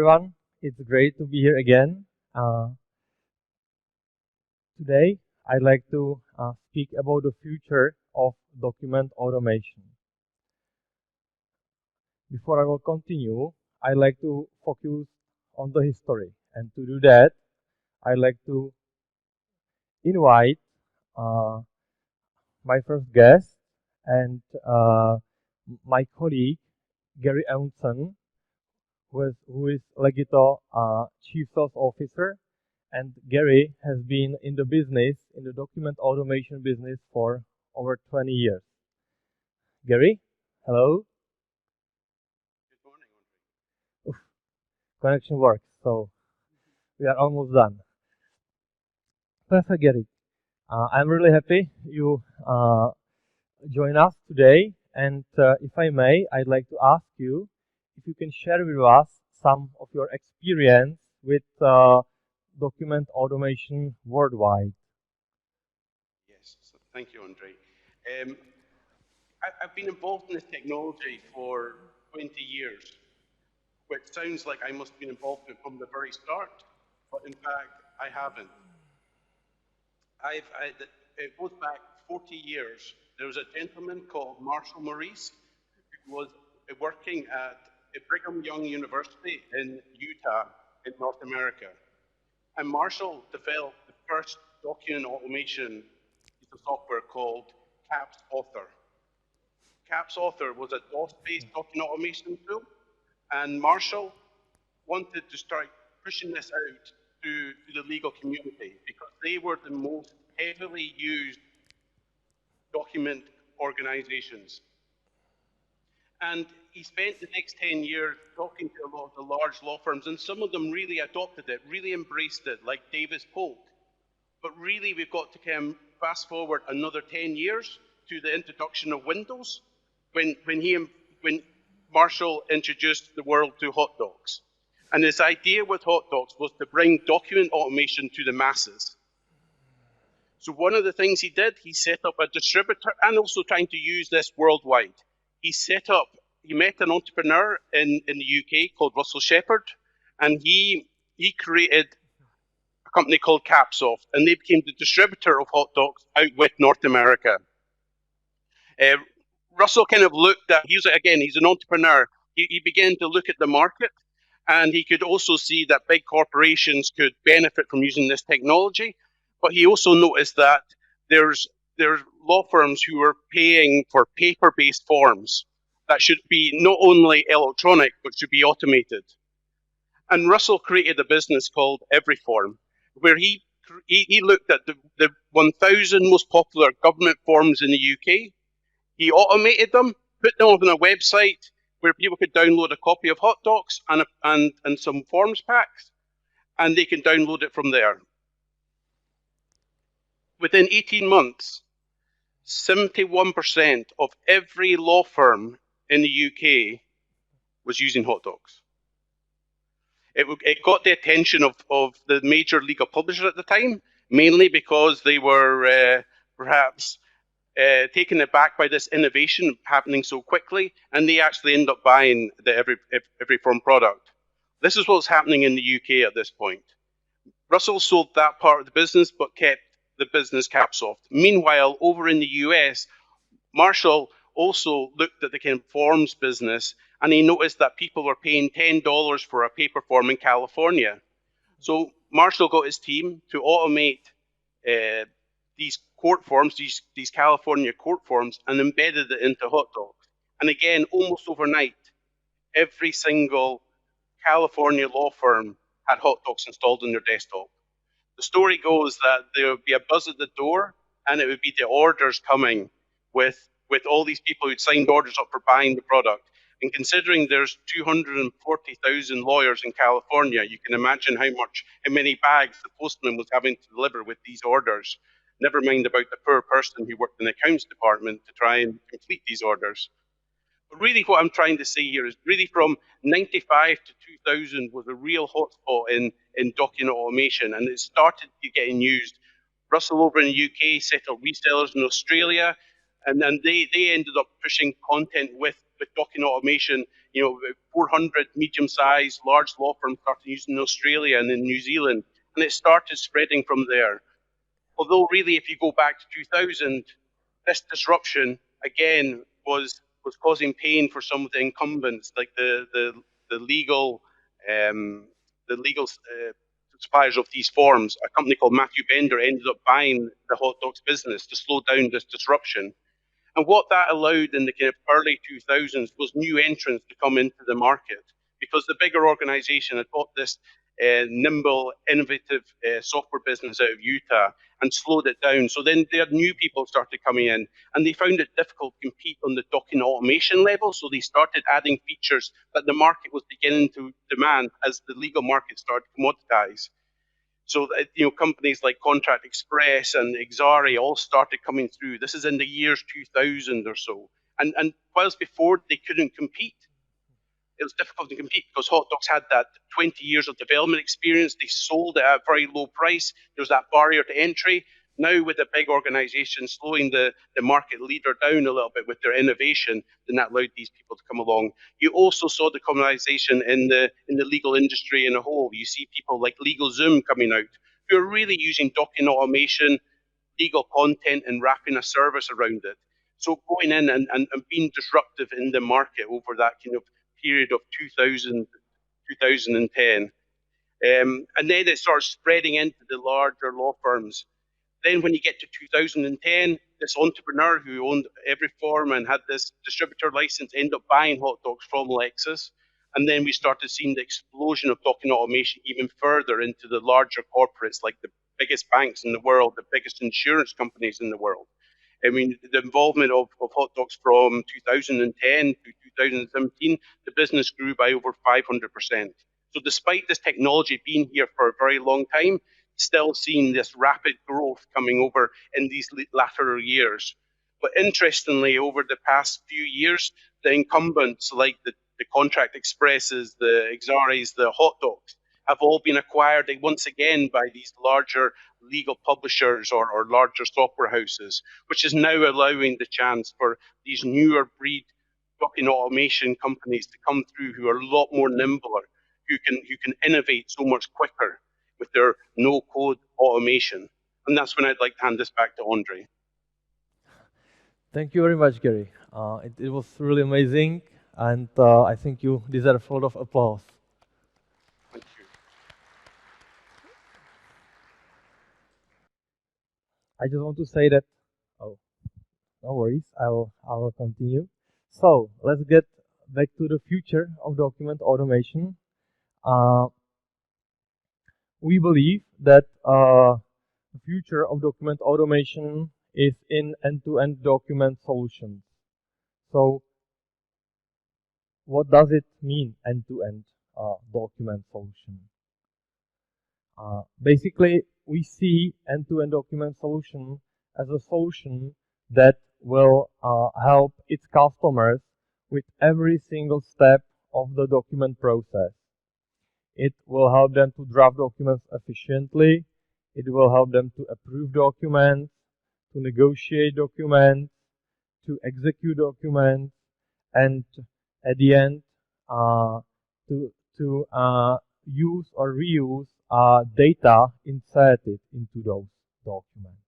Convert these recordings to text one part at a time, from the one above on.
everyone. It's great to be here again. Today, I'd like to speak about the future of document automation. Before I will continue, I'd like to focus on the history. And to do that, I'd like to invite uh, my first guest and my colleague, Gary Eunson, who is Legito Chief Sales Officer. And Gary has been in the document automation business for over 20 years. Gary, hello. Good morning, Ondrej. Oof, connection works, so we are almost done. Perfect, Gary. I'm really happy you join us today. And if I may, I'd like to ask you if you can share with us some of your experience with document automation worldwide. Yes, so thank you, Ondrej. I've been involved in this technology for 20 years, which sounds like I must have been involved in it from the very start, but in fact, I haven't. It goes back 40 years. There was a gentleman called Marshall Maurice who was working at Brigham Young University in Utah, in North America. And Marshall developed the first document automation piece of software called Caps Author. Caps Author was a DOS-based document automation tool, and Marshall wanted to start pushing this out to the legal community because they were the most heavily used document organizations. And he spent the next 10 years talking to a lot of the large law firms, and some of them really adopted it, really embraced it, like Davis Polk. But really, we've got to kind of fast forward another 10 years to the introduction of Windows, when Marshall introduced the world to hot docs. And his idea with hot docs was to bring document automation to the masses. So one of the things he did, he set up a distributor, and also trying to use this worldwide. He met an entrepreneur in the UK called Russell Shepard, and he created a company called Capsoft, and they became the distributor of hot dogs out with North America. Russell kind of looked at, he's an entrepreneur. He began to look at the market, and he could also see that big corporations could benefit from using this technology. But he also noticed that there's law firms who are paying for paper-based forms that should be not only electronic, but should be automated. And Russell created a business called Everyform, where he looked at the 1,000 most popular government forms in the UK. He automated them, put them on a website where people could download a copy of hot docs and some forms packs, and they can download it from there. Within 18 months, 71% of every law firm in the UK was using hot docs. It got the attention of the major legal publishers at the time, mainly because they were perhaps taken aback by this innovation happening so quickly, and they actually end up buying the Everyform product. This is what's happening in the UK at this point. Russell sold that part of the business, but kept the business Capsoft. Meanwhile, over in the US, Marshall also looked at the kind of forms business, and he noticed that people were paying $10 for a paper form in California. So Marshall got his team to automate these court forms, these California court forms, and embedded it into hot docs. And again, almost overnight, every single California law firm had hot docs installed on their desktop. The story goes that there would be a buzz at the door, and it would be the orders coming with all these people who'd signed orders up for buying the product. And considering there's 240,000 lawyers in California, you can imagine how many bags the postman was having to deliver with these orders. Never mind about the poor person who worked in the accounts department to try and complete these orders. But really what I'm trying to say here is really from 95 to 2000 was a real hotspot in document automation, and it started getting used. Russell over in the UK set up resellers in Australia, and then they ended up pushing content with with document automation. 400 medium-sized, large law firms started using in Australia and in New Zealand, and it started spreading from there. Although really, if you go back to 2000, this disruption again was causing pain for some of the incumbents, like the legal suppliers of these forms. A company called Matthew Bender ended up buying the hot dogs business to slow down this disruption. And what that allowed in the kind of early 2000s was new entrants to come into the market, because the bigger organization had bought this nimble, innovative software business out of Utah and slowed it down. So then their new people started coming in, and they found it difficult to compete on the document automation level. So they started adding features that the market was beginning to demand as the legal market started to commoditize. So companies like Contract Express and Exari all started coming through. This is in the years 2000 or so. And whilst before they couldn't compete, it was difficult to compete because hot dogs had that 20 years of development experience. They sold it at a very low price. There was that barrier to entry. Now, with a big organization slowing the market leader down a little bit with their innovation, then that allowed these people to come along. You also saw the commoditization in the legal industry in a whole. You see people like LegalZoom coming out who are really using document automation, legal content, and wrapping a service around it. So going in and being disruptive in the market over that kind of period of 2010. And then it starts spreading into the larger law firms. Then when you get to 2010, this entrepreneur who owned every form and had this distributor license ended up buying hot dogs from Lexus. And then we started seeing the explosion of document automation even further into the larger corporates, like the biggest banks in the world, the biggest insurance companies in the world. I mean, the involvement of hot dogs from 2010 to 2017, the business grew by over 500%. So despite this technology being here for a very long time, still seeing this rapid growth coming over in these latter years. But interestingly, over the past few years, the incumbents like the Contract Expresses, the Exaris, the hot dogs, have all been acquired once again by these larger legal publishers or larger software houses, which is now allowing the chance for these newer breed document automation companies to come through who are a lot more nimbler, who can innovate so much quicker with their no-code automation. And that's when I'd like to hand this back to Ondrej. Thank you very much, Gary. It was really amazing, and I think you deserve a lot of applause. Thank you. I just want to say that, oh, no worries, I will continue. So let's get back to the future of document automation. We believe that the future of document automation is in end-to-end document solutions. So what does it mean, end-to-end document solution? Basically, we see end-to-end document solution as a solution that will help its customers with every single step of the document process. It will help them to draft documents efficiently. It will help them to approve documents, to negotiate documents, to execute documents, and at the end, to use or reuse data inserted into those documents.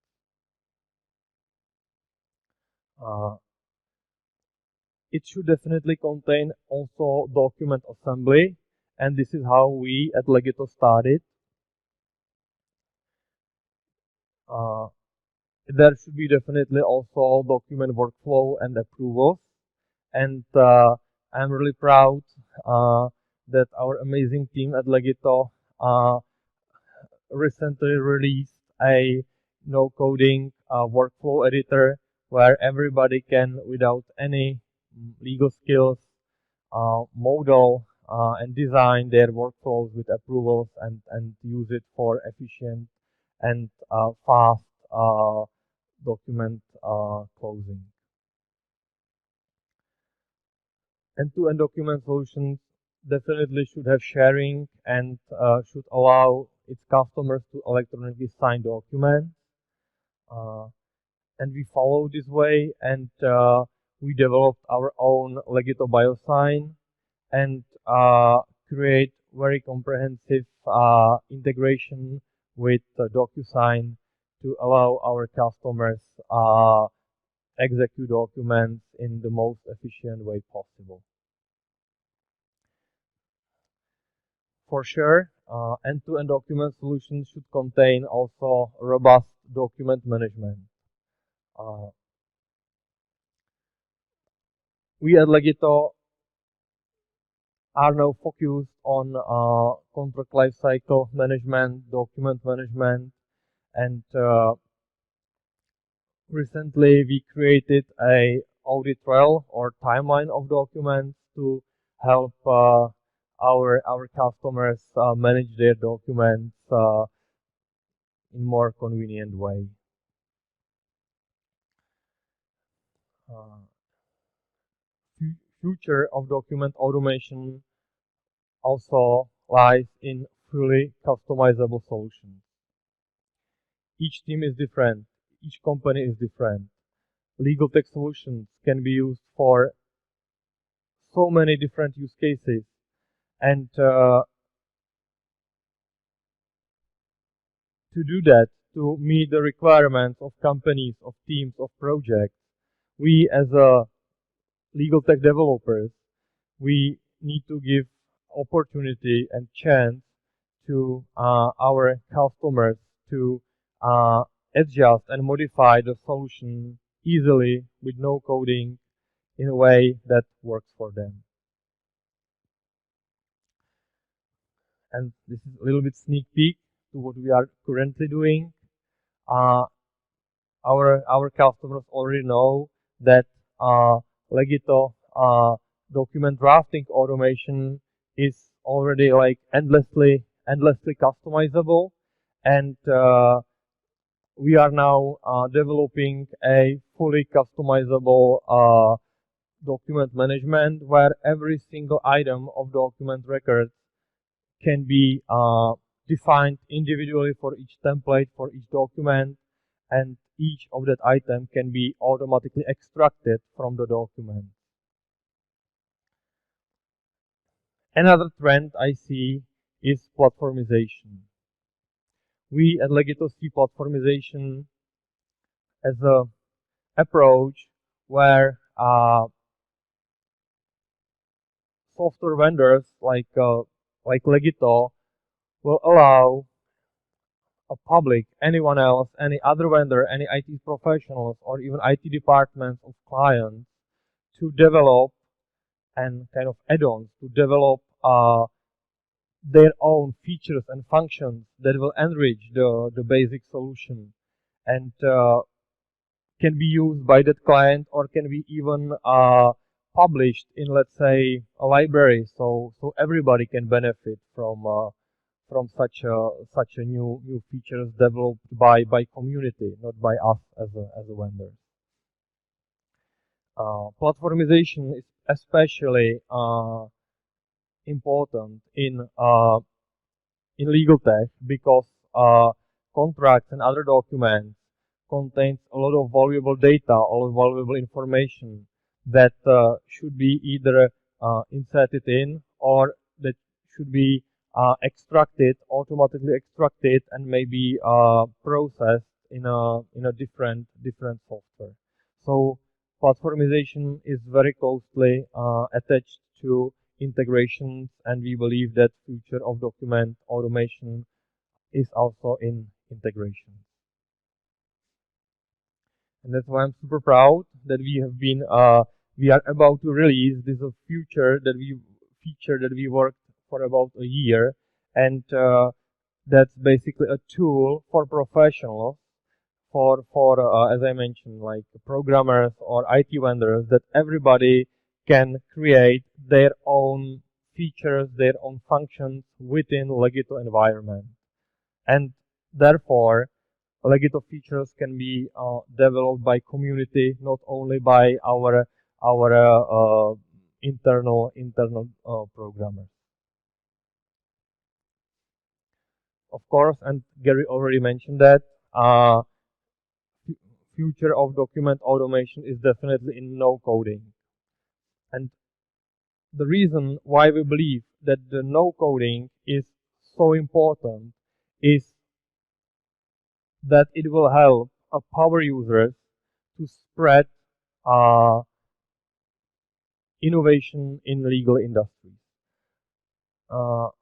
It should definitely contain also document assembly, and this is how we at Legito started. There should be definitely also document workflow and approvals, and I'm really proud that our amazing team at Legito recently released a no-coding workflow editor where everybody can, without any legal skills, model and design their workflows with approvals and use it for efficient and fast document closing. End-to-end document solutions definitely should have sharing and should allow its customers to electronically sign documents. And we follow this way, and we developed our own Legito biosign and create very comprehensive integration with DocuSign to allow our customers execute documents in the most efficient way possible. For sure, end-to-end document solutions should contain also robust document management. We at Legito are now focused on contract lifecycle management, document management, and recently we created a audit trail or timeline of documents to help our customers manage their documents in more convenient way. Future of document automation also lies in fully customizable solutions. Each team is different, each company is different. Legal tech solutions can be used for so many different use cases, and to do that, to meet the requirements of companies, of teams, of projects, we as a legal tech developers, we need to give opportunity and chance to our customers to adjust and modify the solution easily with no coding in a way that works for them. And this is a little bit sneak peek to what we are currently doing. Our customers already know that Legito document drafting automation is already like endlessly customizable, and we are now developing a fully customizable document management where every single item of document records can be defined individually for each template, for each document, and each of that item can be automatically extracted from the document. Another trend I see is platformization. We at Legito see platformization as an approach where software vendors like Legito will allow a public, anyone else, any other vendor, any IT professionals, or even IT departments of clients to develop and kind of add-ons, to develop their own features and functions that will enrich the basic solution and can be used by that client or can be even published in, let's say, a library, so everybody can benefit from such a new features developed by community, not by us as a vendor. Platformization is especially important in legal tech because contracts and other documents contains a lot of valuable data, a lot of valuable information that should be either inserted in or that should be extracted, automatically extracted, and maybe processed in a different software. So platformization is very closely attached to integrations, and we believe that future of document automation is also in integration. And that's why I'm super proud that we have been we are about to release this feature that we worked for about a year, and that's basically a tool for professionals, for as I mentioned, like programmers or IT vendors, that everybody can create their own features, their own functions within Legito environment, and therefore Legito features can be developed by community, not only by our internal programmers. Of course, and Gary already mentioned that future of document automation is definitely in no coding. And the reason why we believe that the no coding is so important is that it will help power users to spread innovation in legal industries. Over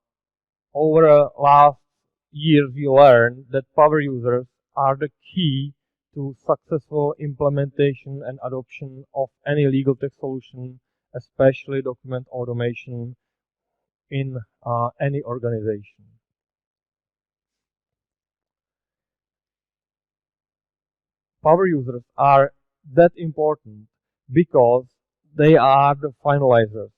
the last years, we learned that power users are the key to successful implementation and adoption of any legal tech solution, especially document automation in any organization. Power users are that important because they are the finalizers.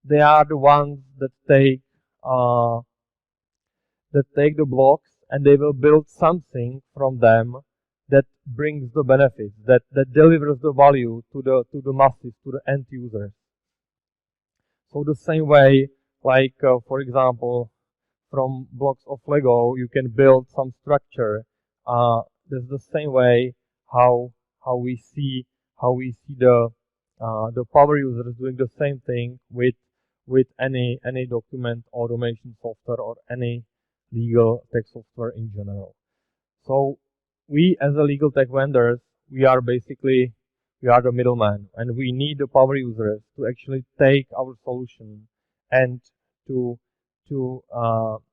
They are the ones that take the blocks and they will build something from them that brings the benefits, that delivers the value to the masses, to the end users. So the same way, like for example, from blocks of Lego, you can build some structure. That's the same way how we see the power users doing the same thing with any document automation software or any legal tech software in general. So we as a legal tech vendors, we are the middleman, and we need the power users to actually take our solution and to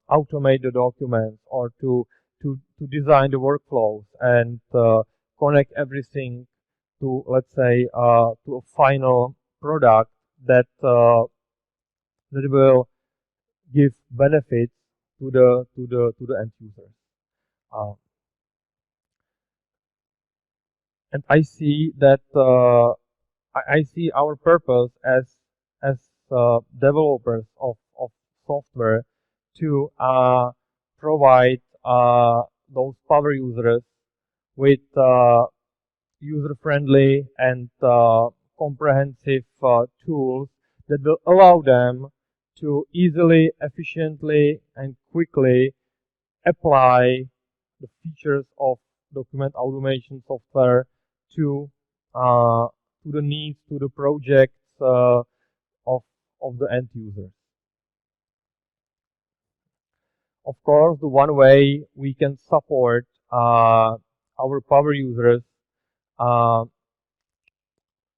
automate the documents or to design the workflows and connect everything to, let's say, to a final product that will give benefits to the end users. And I see that I see our purpose as developers of software to provide those power users with user-friendly and comprehensive tools that will allow them to easily, efficiently, and quickly apply the features of document automation software to the needs, to the projects of the end users. Of course, the one way we can support our power users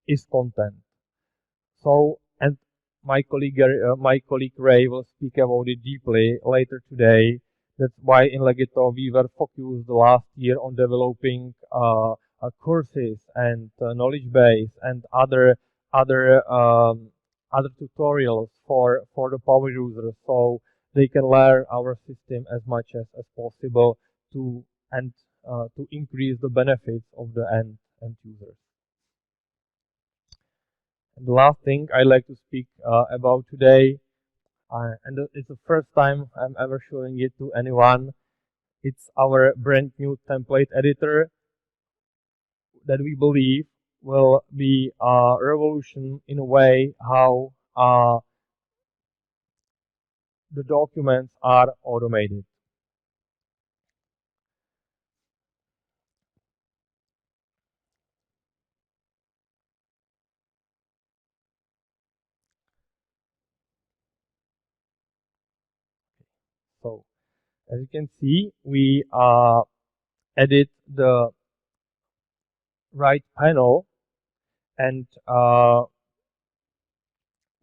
is content. So, and my colleague Ray will speak about it deeply later today. That's why in Legito we were focused last year on developing courses and knowledge base and other tutorials for the power users, so they can learn our system as much as possible to increase the benefits of the end users. And the last thing I like to speak about today, and it's the first time I'm ever showing it to anyone. It's our brand new template editor that we believe will be a revolution in a way how the documents are automated. So as you can see, we edit the right panel and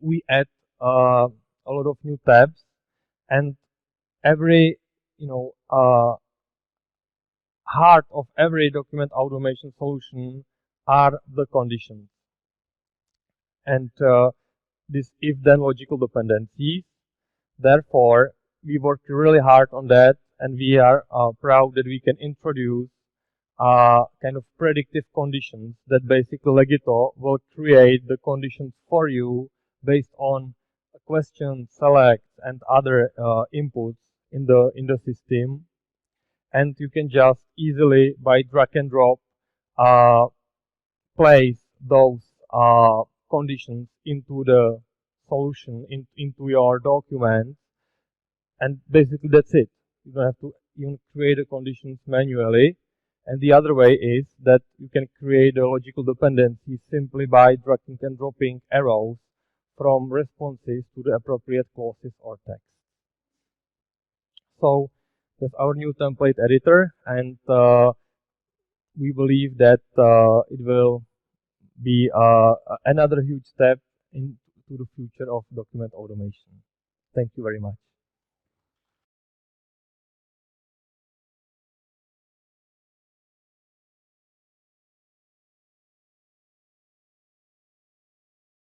we add a lot of new tabs, and every heart of every document automation solution are the conditions and this if-then logical dependencies. Therefore, we worked really hard on that, and we are proud that we can introduce kind of predictive conditions that basically Legito will create the conditions for you based on questions, selects, and other inputs in the system, and you can just easily by drag and drop place those conditions into the solution into your document, and basically that's it. You don't have to even create the conditions manually. And the other way is that you can create a logical dependency simply by dragging and dropping arrows from responses to the appropriate clauses or text. So that's our new template editor, and we believe that it will be another huge step into the future of document automation. Thank you very much.